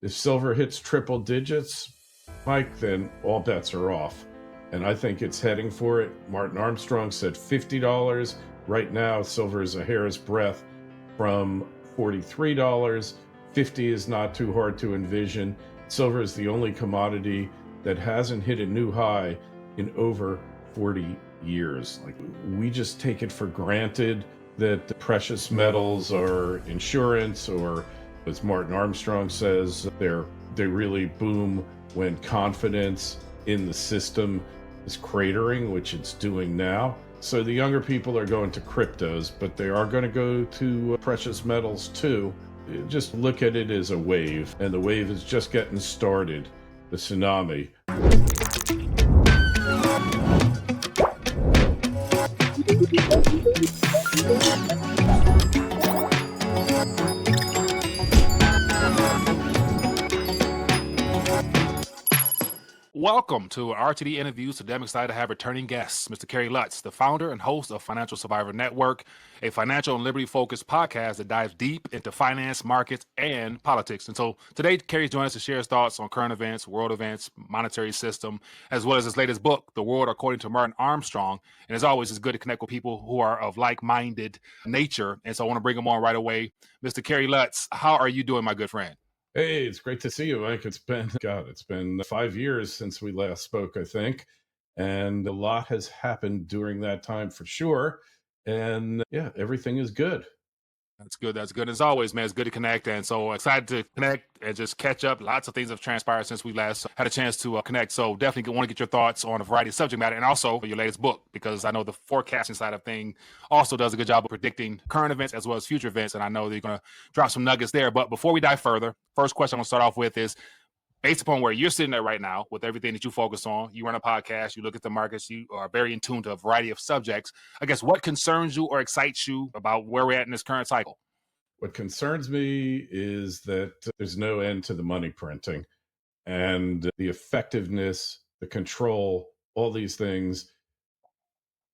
If silver hits triple digits, Mike, then all bets are off. And I think it's heading for it. Martin Armstrong said $50. Right now, silver is a hair's breadth from $43. 50 is not too hard to envision. Silver is the only commodity that hasn't hit a new high in over 40 years. Like, we just take it for granted that the precious metals are insurance, or as Martin Armstrong says, they really boom when confidence in the system is cratering, which it's doing now. So the younger people are going to cryptos, but they are going to go to precious metals too. Just look at it as a wave, and the wave is just getting started. The tsunami. Welcome to RTD Interviews. Today I'm excited to have returning guests, Mr. Kerry Lutz, the founder and host of Financial Survivor Network, a financial and liberty-focused podcast that dives deep into finance, markets, and politics. And so today, Kerry's joining us to share his thoughts on current events, world events, monetary system, as well as his latest book, The World According to Martin Armstrong. And as always, it's good to connect with people who are of like-minded nature. And so I want to bring him on right away. Mr. Kerry Lutz, how are you doing, my good friend? Hey, it's great to see you, Mike. It's been 5 years since we last spoke, I think. And a lot has happened during that time for sure. And yeah, everything is good. That's good. That's good. As always, man, it's good to connect. And so excited to connect and just catch up. Lots of things have transpired since we last had a chance to connect. So definitely want to get your thoughts on a variety of subject matter, and also for your latest book, because I know the forecasting side of thing also does a good job of predicting current events as well as future events. And I know that you're going to drop some nuggets there. But before we dive further, first question I'm going to start off with is, based upon where you're sitting there right now with everything that you focus on, you run a podcast, you look at the markets, you are very in tune to a variety of subjects. I guess what concerns you or excites you about where we're at in this current cycle? What concerns me is that there's no end to the money printing, and the effectiveness, the control, all these things.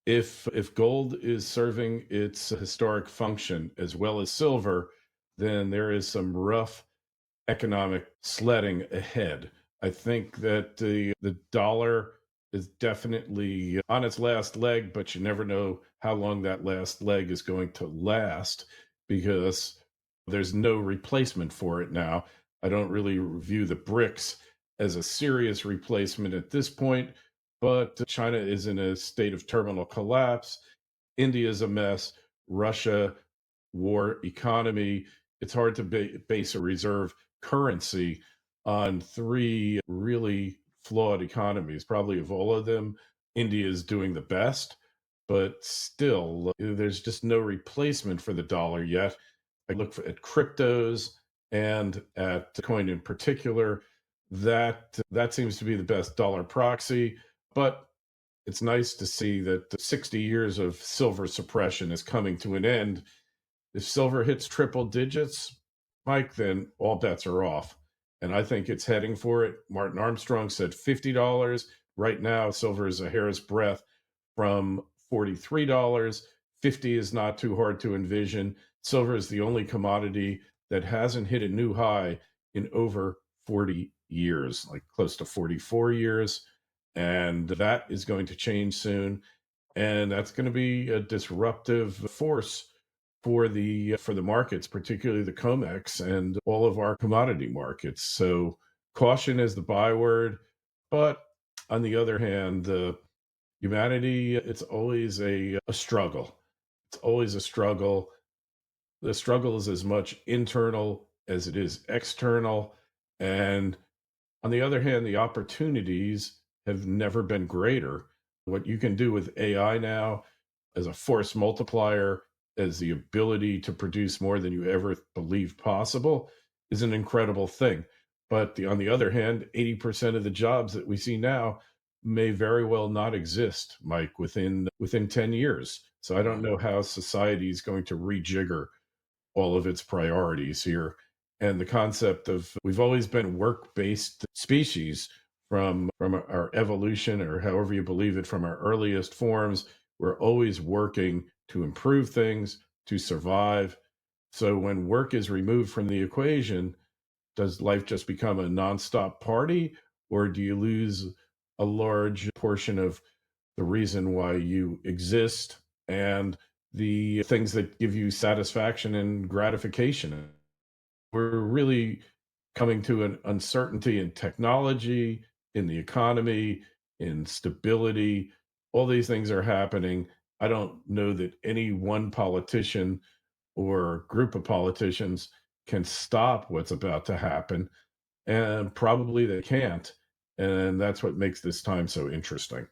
If gold is serving its historic function as well as silver, then there is some rough economic sledding ahead. I think that the dollar is definitely on its last leg, but you never know how long that last leg is going to last, because there's no replacement for it now. I don't really view the BRICS as a serious replacement at this point, but China is in a state of terminal collapse. India is a mess. Russia, war, economy. It's hard to base a reserve currency on three really flawed economies. Probably of all of them, India is doing the best, but still, there's just no replacement for the dollar yet. I look at cryptos and at coin in particular. That seems to be the best dollar proxy, but it's nice to see that 60 years of silver suppression is coming to an end. If silver hits triple digits, Mike, then all bets are off. And I think it's heading for it. Martin Armstrong said $50. Right now, silver is a hair's breadth from $43. 50 is not too hard to envision. Silver is the only commodity that hasn't hit a new high in over 40 years, like close to 44 years. And that is going to change soon. And that's going to be a disruptive force for the markets, particularly the COMEX and all of our commodity markets. So caution is the byword. But on the other hand, humanity, it's always a struggle. It's always a struggle. The struggle is as much internal as it is external. And on the other hand, the opportunities have never been greater. What you can do with AI now as a force multiplier, as the ability to produce more than you ever believed possible, is an incredible thing. But on the other hand, 80% of the jobs that we see now may very well not exist, Mike, within 10 years. So I don't know how society is going to rejigger all of its priorities here. And the concept of, we've always been work-based species from our evolution, or however you believe it, from our earliest forms. We're always working to improve things, to survive. So when work is removed from the equation, Does life just become a nonstop party, or do you lose a large portion of the reason why you exist and the things that give you satisfaction and gratification? We're really coming to an uncertainty in technology, in the economy, in stability. All these things are happening. I don't know that any one politician or group of politicians can stop what's about to happen, and probably they can't. And that's what makes this time so interesting.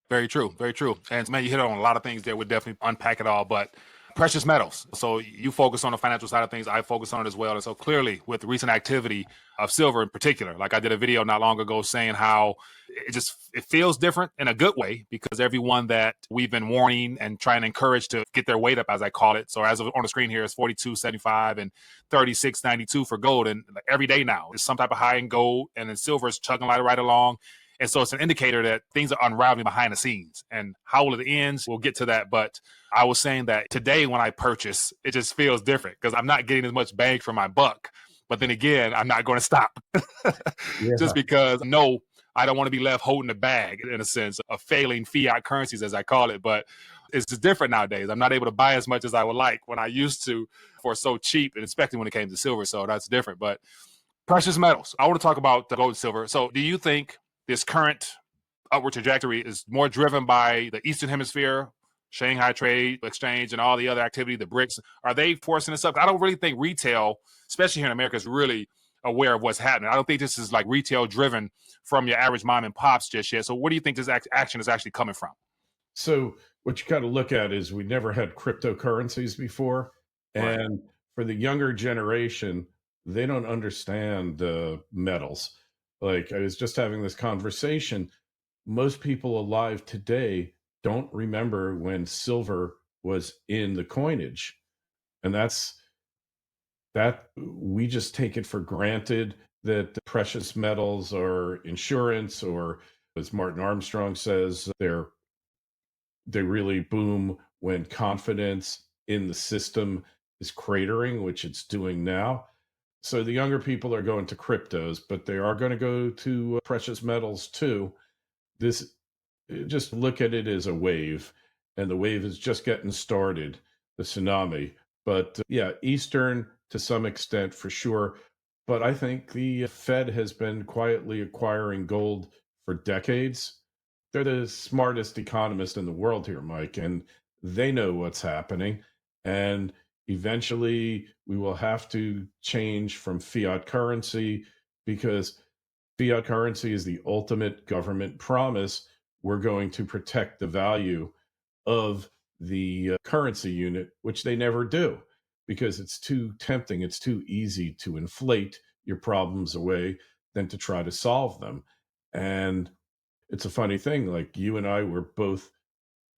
Very true. Very true. And man, you hit on a lot of things there. We'll definitely unpack it all. But precious metals. So you focus on the financial side of things. I focus on it as well. And so clearly, with the recent activity of silver in particular, like I did a video not long ago saying how it feels different in a good way, because everyone that we've been warning and trying to encourage to get their weight up, as I call it. So as of on the screen here is 42.75 and 36.92 for gold. And like every day now is some type of high in gold, and then silver is chugging right along. And so it's an indicator that things are unraveling behind the scenes. And how will it end? We'll get to that. But I was saying that today when I purchase, it just feels different because I'm not getting as much bang for my buck. But then again, I'm not going to stop just Yeah. because no, I don't want to be left holding the bag in a sense of failing fiat currencies, as I call it. But it's just different nowadays. I'm not able to buy as much as I would like when I used to for so cheap, and especially when it came to silver. So that's different. But precious metals, I want to talk about the gold and silver. So do you think this current upward trajectory is more driven by the Eastern Hemisphere, Shanghai Trade Exchange, and all the other activity, the BRICS? Are they forcing this up? I don't really think retail, especially here in America, is really aware of what's happening. I don't think this is like retail driven from your average mom and pops just yet. So where do you think this action is actually coming from? So what you got to look at is we never had cryptocurrencies before, Right. and for the younger generation, they don't understand metals. Like I was just having this conversation. Most people alive today don't remember when silver was in the coinage, and that we just take it for granted that precious metals are insurance, or as Martin Armstrong says, they really boom when confidence in the system is cratering, which it's doing now. So the younger people are going to cryptos, but they are going to go to precious metals too. This Just look at it as a wave, and the wave is just getting started, the tsunami. But yeah, Eastern to some extent for sure. But I think the Fed has been quietly acquiring gold for decades. They're the smartest economists in the world here, Mike, and they know what's happening. And eventually we will have to change from fiat currency, because fiat currency is the ultimate government promise. We're going to protect the value of the currency unit, which they never do, because it's too tempting. It's too easy to inflate your problems away than to try to solve them. And it's a funny thing, like you and I were both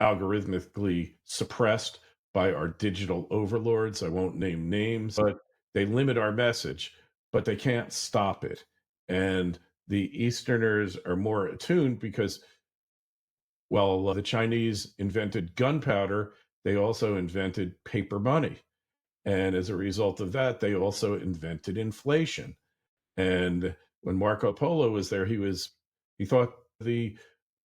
algorithmically suppressed by our digital overlords. I won't name names, but they limit our message, but they can't stop it. And the Easterners are more attuned because, well, the Chinese invented gunpowder, they also invented paper money. And as a result of that, they also invented inflation. And when Marco Polo was there, he thought the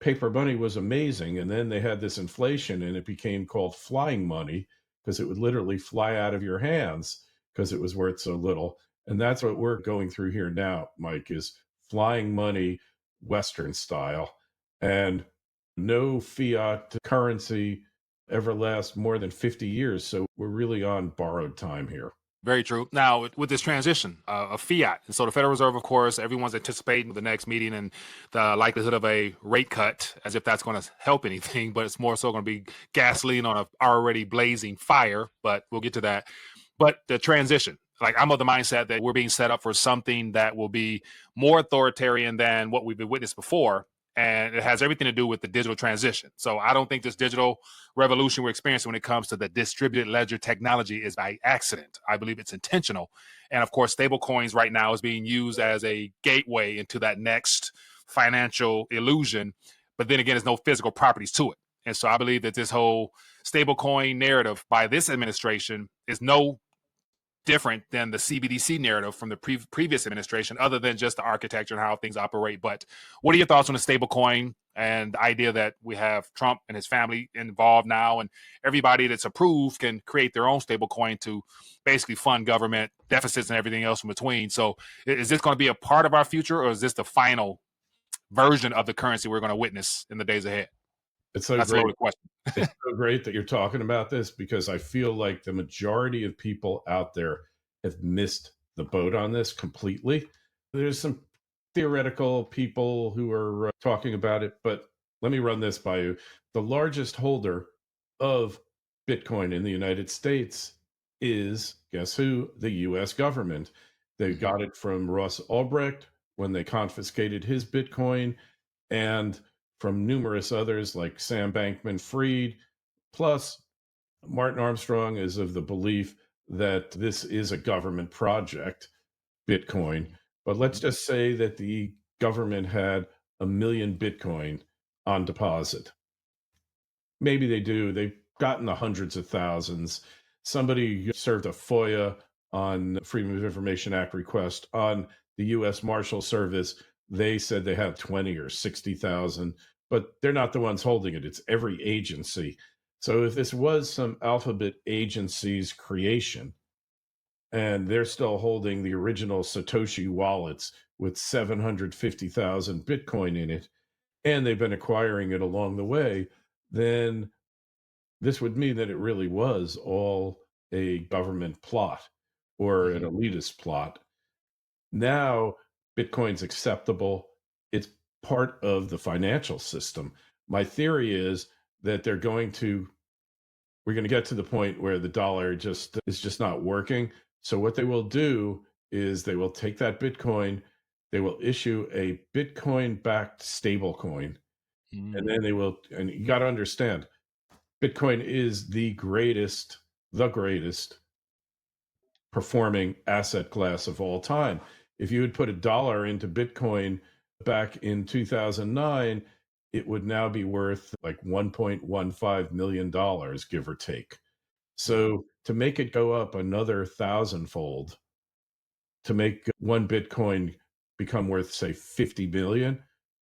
paper money was amazing. And then they had this inflation, and it became called flying money because it would literally fly out of your hands because it was worth so little. And that's what we're going through here now, Mike, is flying money, Western style. And no fiat currency ever lasts more than 50 years. So we're really on borrowed time here. Very true. Now, with this transition of fiat, and so the Federal Reserve, of course, everyone's anticipating the next meeting and the likelihood of a rate cut, as if that's going to help anything, but it's more so going to be gasoline on a already blazing fire. But we'll get to that. But the transition, like I'm of the mindset that we're being set up for something that will be more authoritarian than what we've been witnessed before. And it has everything to do with the digital transition. So I don't think this digital revolution we're experiencing when it comes to the distributed ledger technology is by accident. I believe it's intentional. And of course, stablecoins right now is being used as a gateway into that next financial illusion. But then again, there's no physical properties to it. And so I believe that this whole stablecoin narrative by this administration is no different than the CBDC narrative from the previous administration, other than just the architecture and how things operate. But what are your thoughts on the stablecoin and the idea that we have Trump and his family involved now, and everybody that's approved can create their own stablecoin to basically fund government deficits and everything else in between? So is this going to be a part of our future, or is this the final version of the currency we're going to witness in the days ahead? It's so That's a great. loaded question. It's so great that you're talking about this, because I feel like the majority of people out there have missed the boat on this completely. There's some theoretical people who are talking about it, but let me run this by you. The largest holder of Bitcoin in the United States is, guess who? The US government. They got it from Ross Ulbricht when they confiscated his Bitcoin, and from numerous others like Sam Bankman-Fried. Plus, Martin Armstrong is of the belief that this is a government project, Bitcoin. But let's just say that the government had 1 million Bitcoin on deposit. Maybe they do. They've gotten the hundreds of thousands. Somebody served a FOIA on Freedom of Information Act request on the U.S. Marshal Service. They said they have 20 or 60,000, but they're not the ones holding it. It's every agency. So if this was some alphabet agency's creation, and they're still holding the original Satoshi wallets with 750,000 Bitcoin in it, and they've been acquiring it along the way, then this would mean that it really was all a government plot or an elitist plot. Now, Bitcoin's acceptable. It's part of the financial system. My theory is that we're going to get to the point where the dollar is just not working. So what they will do is they will take that Bitcoin, they will issue a Bitcoin-backed stablecoin, and then and you got to understand, Bitcoin is the greatest performing asset class of all time. If you had put $1 into Bitcoin back in 2009, it would now be worth like $1.15 million, give or take. So to make it go up another thousandfold, to make one Bitcoin become worth, say, 50 million,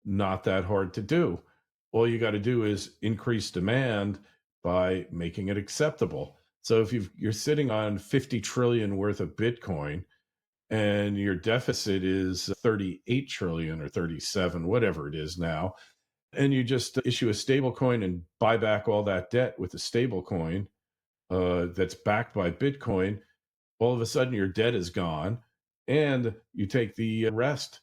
not that hard to do. All you got to do is increase demand by making it acceptable. So if you're sitting on 50 trillion worth of Bitcoin and your deficit is 38 trillion or 37, whatever it is now, and you just issue a stable coin and buy back all that debt with a stable coin that's backed by Bitcoin, all of a sudden your debt is gone, and you take the rest,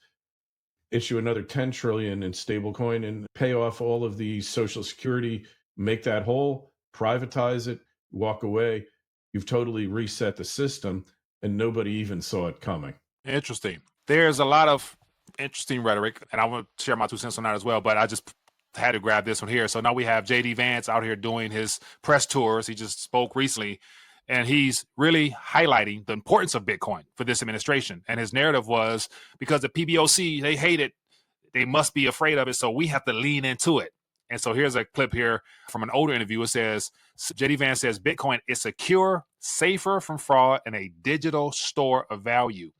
issue another 10 trillion in stablecoin and pay off all of the social security, make that whole, privatize it, walk away. You've totally reset the system, and nobody even saw it coming. Interesting. There's a lot of interesting rhetoric, and I want to share my 2 cents on that as well, but I just had to grab this one here. So now we have JD Vance out here doing his press tours. He just spoke recently, and he's really highlighting the importance of Bitcoin for this administration. And his narrative was, because the PBOC, they hate it, they must be afraid of it, so we have to lean into it. And so here's a clip here from an older interview. It says, JD Vance says, Bitcoin is secure, safer from fraud, and a digital store of value.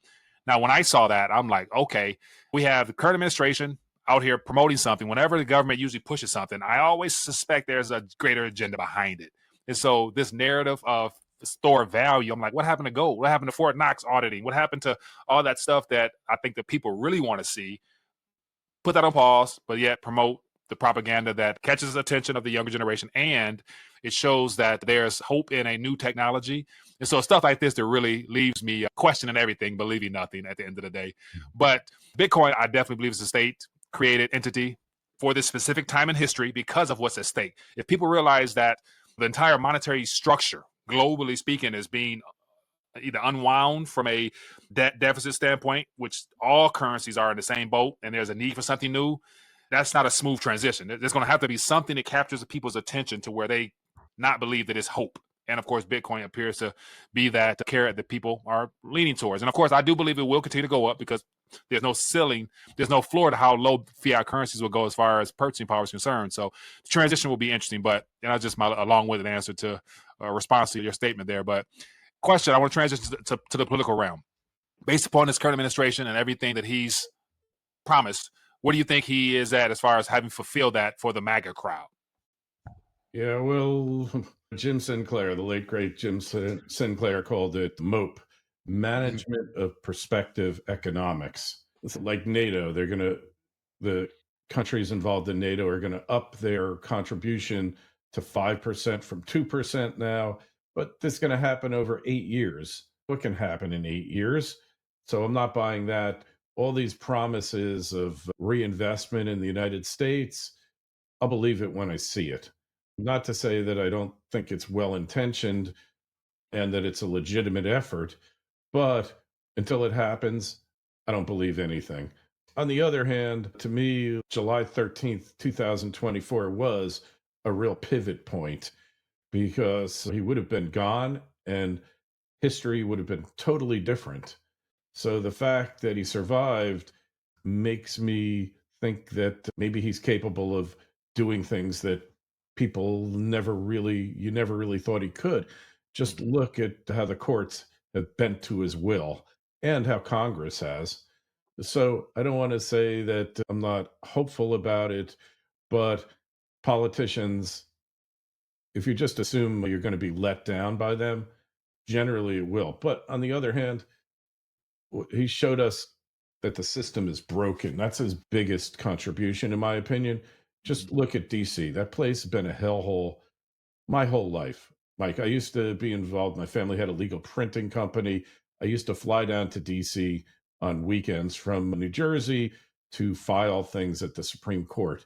Now, when I saw that, I'm like, okay, we have the current administration out here promoting something. Whenever the government usually pushes something, I always suspect there's a greater agenda behind it. And so this narrative of the store of value, I'm like, what happened to gold? What happened to Fort Knox auditing? What happened to all that stuff that I think the people really want to see? Put that on pause, but yet promote the propaganda that catches the attention of the younger generation, and it shows that there's hope in a new technology. And so stuff like this that really leaves me questioning everything, believing nothing at the end of the day. But Bitcoin, I definitely believe, is a state-created entity for this specific time in history because of what's at stake. If people realize that the entire monetary structure, globally speaking, is being either unwound from a debt deficit standpoint, which all currencies are in the same boat, and there's a need for something new, that's not a smooth transition. There's going to have to be something that captures the people's attention to where they not believe that it's hope. And of course, Bitcoin appears to be that carrot that people are leaning towards. And of course, I do believe it will continue to go up because there's no ceiling, there's no floor to how low fiat currencies will go as far as purchasing power is concerned. So the transition will be interesting. But that's just my long-winded answer to a response to your statement there. But Question: I want to transition to the political realm. Based upon this current administration and everything that he's promised, what do you think he is at as far as having fulfilled that for the MAGA crowd? Yeah, well, Jim Sinclair, the late great Jim Sinclair, called it MOPE, Mhm. Management of Perspective Economics. It's like NATO. The countries involved in NATO are going to up their contribution to 5% from 2% now, but this is going to happen over 8 years. What can happen in 8 years? So I'm not buying that. All these promises of reinvestment in the United States, I'll believe it when I see it. Not to say that I don't think it's well intentioned and that it's a legitimate effort, but until it happens, I don't believe anything. On the other hand, to me, July 13th, 2024 was a real pivot point because he would have been gone and history would have been totally different. So the fact that he survived makes me think that maybe he's capable of doing things that you never really thought he could. Just Mhm. look at how the courts have bent to his will and how Congress has. So I don't want to say that I'm not hopeful about it, but politicians, if you just assume you're going to be let down by them, generally it will. But on the other hand, he showed us that the system is broken. That's his biggest contribution, in my opinion. Mhm. Just look at DC. That place has been a hellhole my whole life. Mike, I used to be involved. My family had a legal printing company. I used to fly down to DC on weekends from New Jersey to file things at the Supreme Court.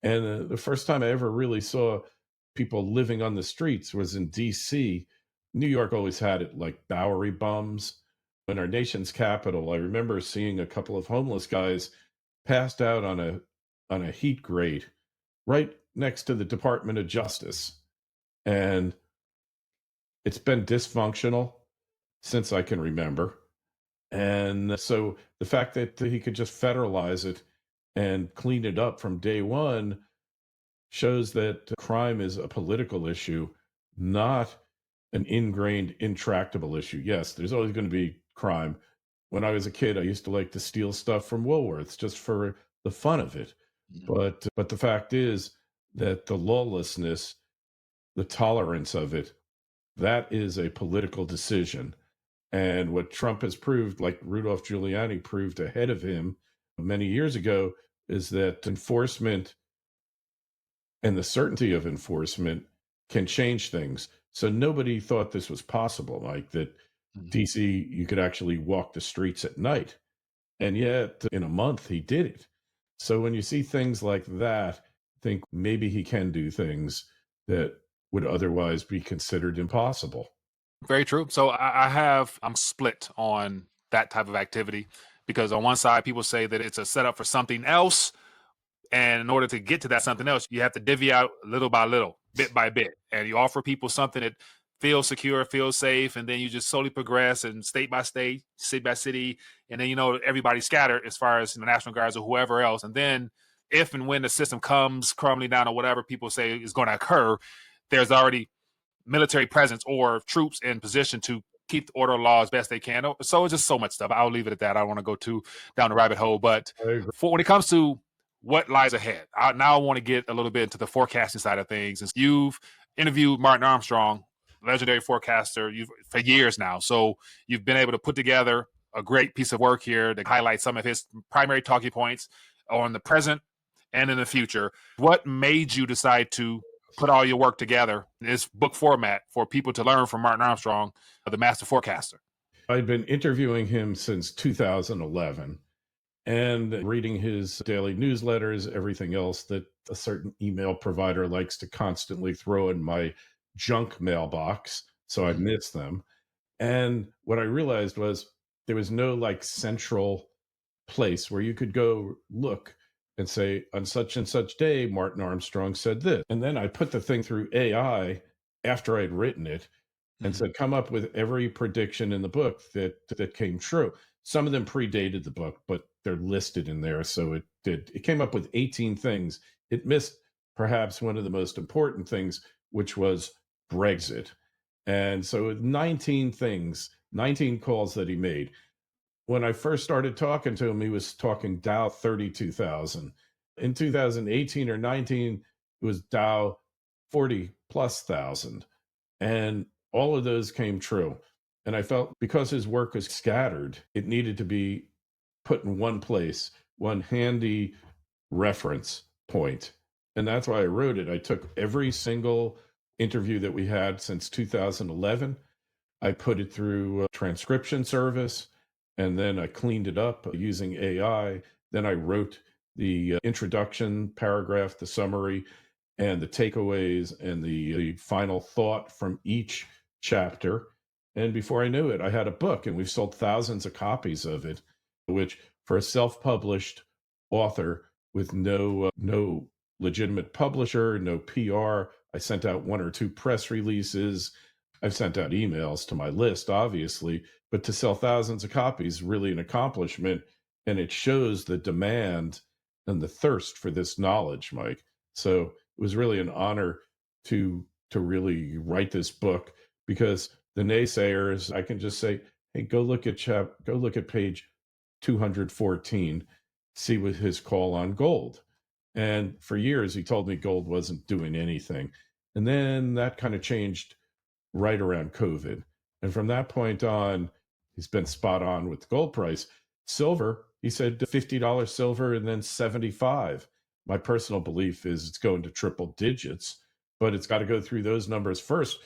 And the first time I ever really saw people living on the streets was in DC. New York always had it like Bowery bums. In our nation's capital, I remember seeing a couple of homeless guys passed out on a heat grate right next to the Department of Justice. And it's been dysfunctional since I can remember. And so the fact that he could just federalize it and clean it up from day one shows that crime is a political issue, not an ingrained, intractable issue. Yes, there's always going to be crime. When I was a kid, I used to like to steal stuff from Woolworths just for the fun of it. Mhm. But the fact is that the lawlessness, the tolerance of it, that is a political decision. And what Trump has proved, like Rudolph Giuliani proved ahead of him many years ago, is that enforcement and the certainty of enforcement can change things. So nobody thought this was possible, like that Mhm. DC, you could actually walk the streets at night. And yet in a month, he did it. So when you see things like that, think maybe he can do things that would otherwise be considered impossible. Very true. So I'm split on that type of activity because on one side, people say that it's a setup for something else. And in order to get to that something else, you have to divvy out little by little, bit by bit. And you offer people something that feels secure, feels safe. And then you just slowly progress and state by state, city by city. And then, everybody's scattered as far as the National Guards or whoever else. And then if and when the system comes crumbling down or whatever people say is going to occur, there's already military presence or troops in position to keep the order of law as best they can. So it's just so much stuff. I'll leave it at that. I don't want to go too down the rabbit hole. But I agree. for when it comes to what lies ahead, now I want to get a little bit into the forecasting side of things. And you've interviewed Martin Armstrong, legendary forecaster, for years now. So you've been able to put together a great piece of work here to highlight some of his primary talking points on the present and in the future. What made you decide to put all your work together in this book format for people to learn from Martin Armstrong, the master forecaster? I've been interviewing him since 2011 and reading his daily newsletters, everything else that a certain email provider likes to constantly throw in my junk mailbox. So I Mhm. miss them. And what I realized was there was no like central place where you could go look and say, on such and such day, Martin Armstrong said this. And then I put the thing through AI after I'd written it and Mhm. said, come up with every prediction in the book that came true. Some of them predated the book, but they're listed in there. So it did. It came up with 18 things. It missed perhaps one of the most important things, which was Brexit. And so 19 things, 19 calls that he made. When I first started talking to him, he was talking Dow 32,000. In 2018 or 19, it was Dow 40 plus thousand. And all of those came true. And I felt because his work was scattered, it needed to be put in one place, one handy reference point. And that's why I wrote it. I took every single interview that we had since 2011. I put it through a transcription service, and then I cleaned it up using AI. Then I wrote the introduction paragraph, the summary, and the takeaways, and the final thought from each chapter. And before I knew it, I had a book, and we've sold thousands of copies of it, which for a self-published author with no legitimate publisher, no PR, I sent out one or two press releases. I've sent out emails to my list, obviously, but to sell thousands of copies, really an accomplishment. And it shows the demand and the thirst for this knowledge, Mike. So it was really an honor to really write this book, because the naysayers, I can just say, hey, go look at page 214, see what his call on gold. And for years, he told me gold wasn't doing anything. And then that kind of changed right around COVID. And from that point on, he's been spot on with the gold price. Silver, he said $50 silver and then 75. My personal belief is it's going to triple digits, but it's got to go through those numbers first.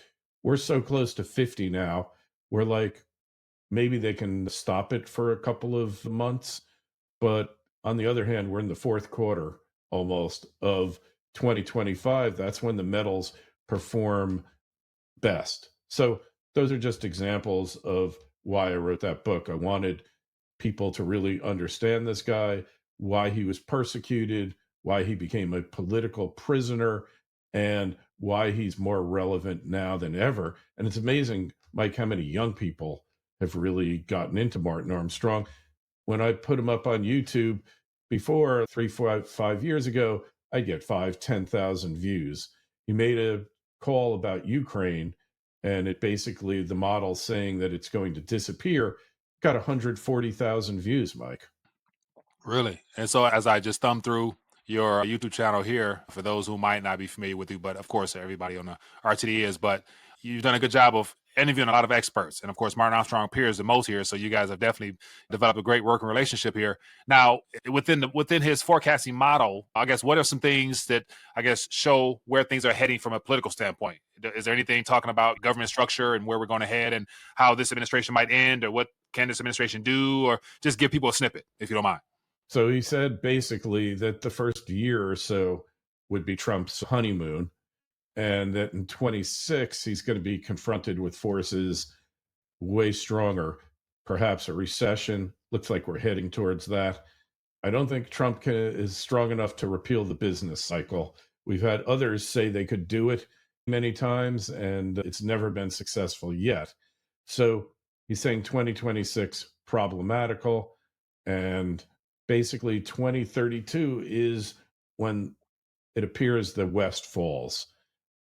We're so close to 50 now. We're like, maybe they can stop it for a couple of months. But on the other hand, we're in the fourth quarter almost of 2025. That's when the metals perform best. So those are just examples of why I wrote that book. I wanted people to really understand this guy, why he was persecuted, why he became a political prisoner, and why he's more relevant now than ever. And it's amazing, Mike, how many young people have really gotten into Martin Armstrong. When I put him up on YouTube before 5 years ago, I'd get 10,000 views. He made a call about Ukraine, and it basically, the model saying that it's going to disappear, got 140,000 views, Mike. Really? And so as I just thumb through your YouTube channel here, for those who might not be familiar with you, but of course everybody on the RTD is, but you've done a good job of interviewing a lot of experts. And of course, Martin Armstrong appears the most here. So you guys have definitely developed a great working relationship here. Now, within his forecasting model, I guess, what are some things that I guess show where things are heading from a political standpoint? Is there anything talking about government structure and where we're going to head and how this administration might end, or what can this administration do, or just give people a snippet, if you don't mind? So he said basically that the first year or so would be Trump's honeymoon, and that in 26, he's going to be confronted with forces way stronger, perhaps a recession. Looks like we're heading towards that. I don't think is strong enough to repeal the business cycle. We've had others say they could do it many times, and it's never been successful yet. So he's saying 2026 problematical, and basically 2032 is when it appears the West falls.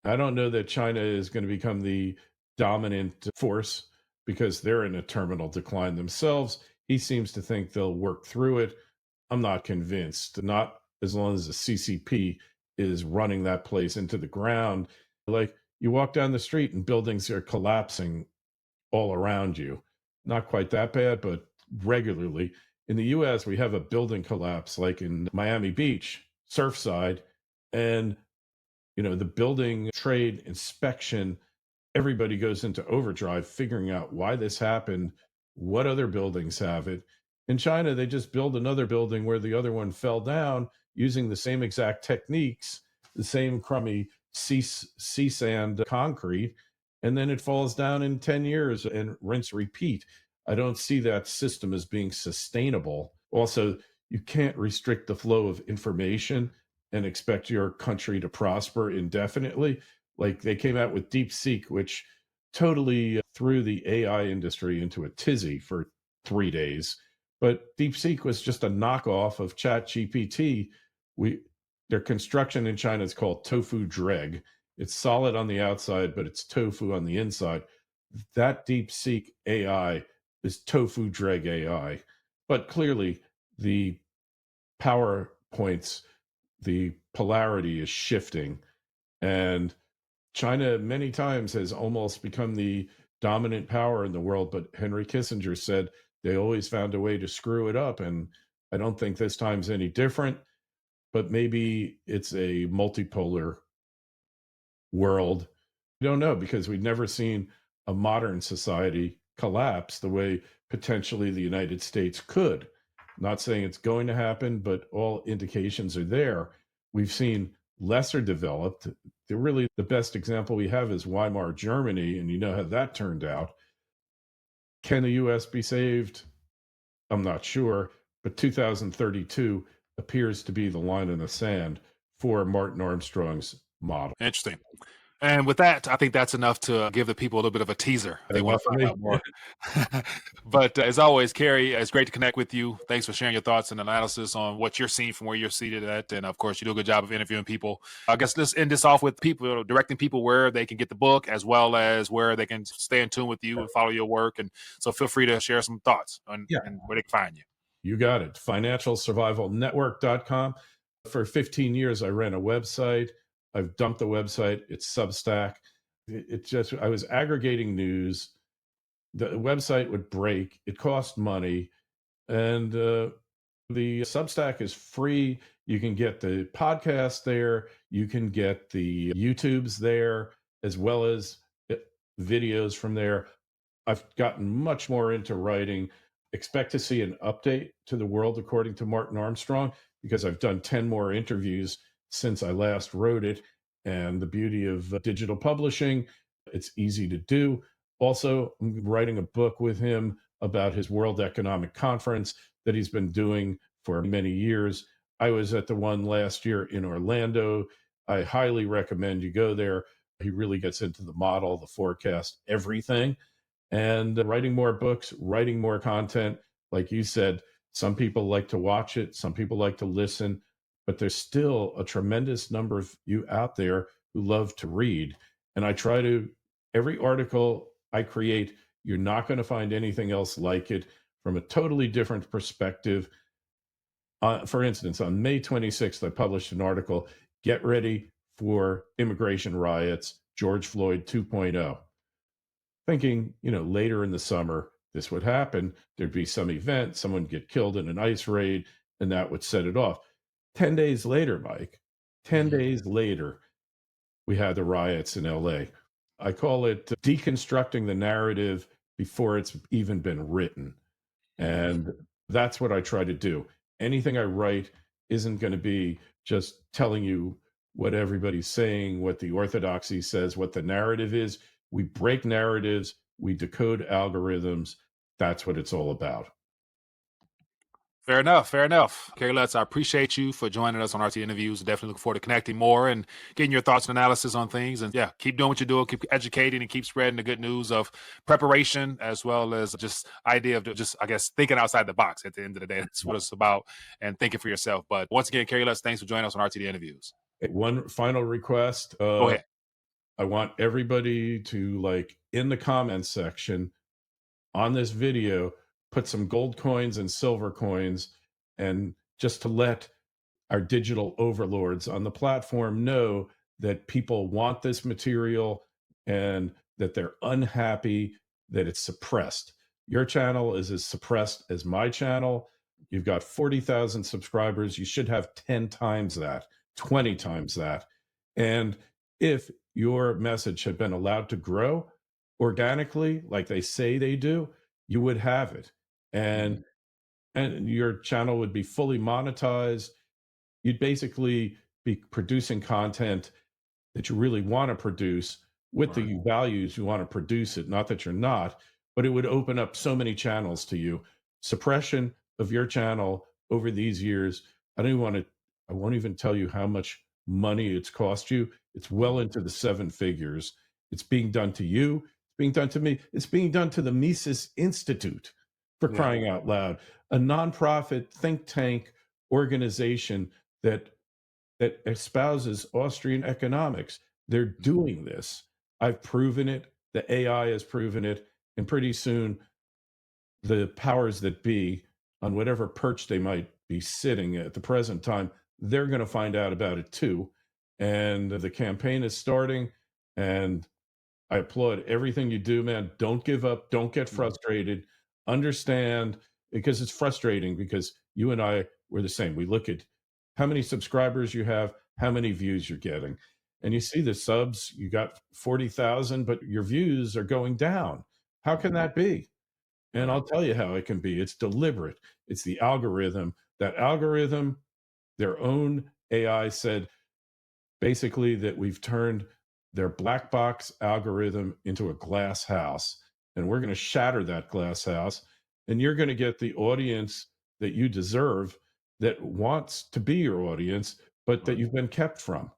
I don't know that China is going to become the dominant force, because they're in a terminal decline themselves. He seems to think they'll work through it. I'm not convinced, not as long as the CCP is running that place into the ground. Like, you walk down the street and buildings are collapsing all around you. Not quite that bad, but regularly. In the US, we have a building collapse like in Miami Beach, Surfside, and the building trade inspection, everybody goes into overdrive figuring out why this happened, what other buildings have it. In China, they just build another building where the other one fell down using the same exact techniques, the same crummy sea sand concrete, and then it falls down in 10 years and rinse repeat. I don't see that system as being sustainable. Also, you can't restrict the flow of information and expect your country to prosper indefinitely. Like, they came out with DeepSeek, which totally threw the AI industry into a tizzy for 3 days. But DeepSeek was just a knockoff of ChatGPT. Their construction in China is called tofu dreg, It's solid on the outside, but it's tofu on the inside. That DeepSeek AI is tofu dreg AI. But clearly, the PowerPoints, the polarity is shifting. And China, many times, has almost become the dominant power in the world. But Henry Kissinger said they always found a way to screw it up. And I don't think this time's any different, but maybe it's a multipolar world. We don't know because we've never seen a modern society collapse the way potentially the United States could. Not saying it's going to happen, but all indications are there. We've seen lesser developed. Really, the best example we have is Weimar Germany, and you know how that turned out. Can the US be saved? I'm not sure, but 2032 appears to be the line in the sand for Martin Armstrong's model. Interesting. And with that, I think that's enough to give the people a little bit of a teaser if they want Enough to for find me. out more. But as always, Kerry, it's great to connect with you. Thanks for sharing your thoughts and analysis on what you're seeing from where you're seated at. And of course, you do a good job of interviewing people. I guess let's end this off with people, directing people where they can get the book as well as where they can stay in tune with you and follow your work. And so feel free to share some thoughts on Yeah. and where they can find you. You got it. Financialsurvivalnetwork.com. For 15 years, I ran a website. I've dumped the website. It's Substack. It just, I was aggregating news. The website would break. It cost money. And the Substack is free. You can get the podcast there. You can get the YouTubes there, as well as videos from there. I've gotten much more into writing. Expect to see an update to the world according to Martin Armstrong, because I've done 10 more interviews since I last wrote it. And the beauty of digital publishing, it's easy to do. Also, I'm writing a book with him about his World Economic Conference that he's been doing for many years. I was at the one last year in Orlando. I highly recommend you go there. He really gets into the model, the forecast, everything. And writing more books, writing more content. Like you said, some people like to watch it, some people like to listen, but there's still a tremendous number of you out there who love to read. And I try to, every article I create, you're not going to find anything else like it from a totally different perspective. For instance, on May 26th, I published an article, Get Ready for Immigration Riots, George Floyd 2.0, thinking, later in the summer, this would happen. There'd be some event, someone get killed in an ICE raid, and that would set it off. 10 days later, Mike, 10 days later, we had the riots in LA. I call it deconstructing the narrative before it's even been written. And that's what I try to do. Anything I write isn't going to be just telling you what everybody's saying, what the orthodoxy says, what the narrative is. We break narratives, we decode algorithms. That's what it's all about. Fair enough. Fair enough. Kerry Lutz, I appreciate you for joining us on RT Interviews. Definitely look forward to connecting more and getting your thoughts and analysis on things. And yeah, keep doing what you're doing, keep educating and keep spreading the good news of preparation as well as just idea of just, I guess, thinking outside the box at the end of the day. That's what it's about and thinking for yourself. But once again, Kerry Lutz, thanks for joining us on RTD Interviews. One final request. Go ahead. I want everybody to, like, in the comments section on this video, put some gold coins and silver coins, and just to let our digital overlords on the platform know that people want this material and that they're unhappy that it's suppressed. Your channel is as suppressed as my channel. You've got 40,000 subscribers. You should have 10 times that, 20 times that. And if your message had been allowed to grow organically, like they say they do, you would have it. And your channel would be fully monetized. You'd basically be producing content that you really want to produce with the values you want to produce it. Not that you're not, but it would open up so many channels to you. Suppression of your channel over these years, I don't even want to, I won't even tell you how much money it's cost you. It's well into the seven figures. It's being done to you. It's being done to me. It's being done to the Mises Institute, for crying out loud, a nonprofit think tank organization that espouses Austrian economics. They're doing this. I've proven it. The AI has proven it. And pretty soon, the powers that be, on whatever perch they might be sitting at the present time, they're going to find out about it too. And the campaign is starting. And I applaud everything you do, man. Don't give up. Don't get frustrated. Understand, because it's frustrating, because you and I were the same. We look at how many subscribers you have, how many views you're getting. And you see the subs, you got 40,000, but your views are going down. How can that be? And Right. I'll tell you how it can be. It's deliberate. It's the algorithm. That algorithm, their own AI said basically that we've turned their black box algorithm into a glass house. And we're going to shatter that glass house. And you're going to get the audience that you deserve, that wants to be your audience, but that Right. you've been kept from.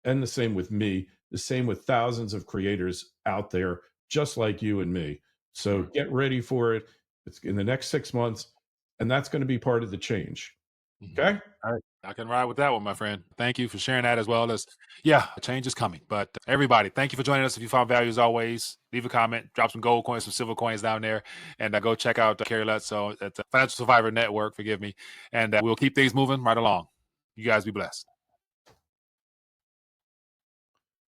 And the same with me, the same with thousands of creators out there, just like you and me. So Right. get ready for it. It's in the next 6 months, and that's going to be part of the change. Mhm. Okay. All right. I can ride with that one, my friend. Thank you for sharing that, as well as, yeah, a change is coming. But everybody, thank you for joining us. If you found value, as always, leave a comment, drop some gold coins, some silver coins down there, and go check out Kerry Lutz, so at the Financial Survivor Network, forgive me. And we'll keep things moving right along. You guys be blessed.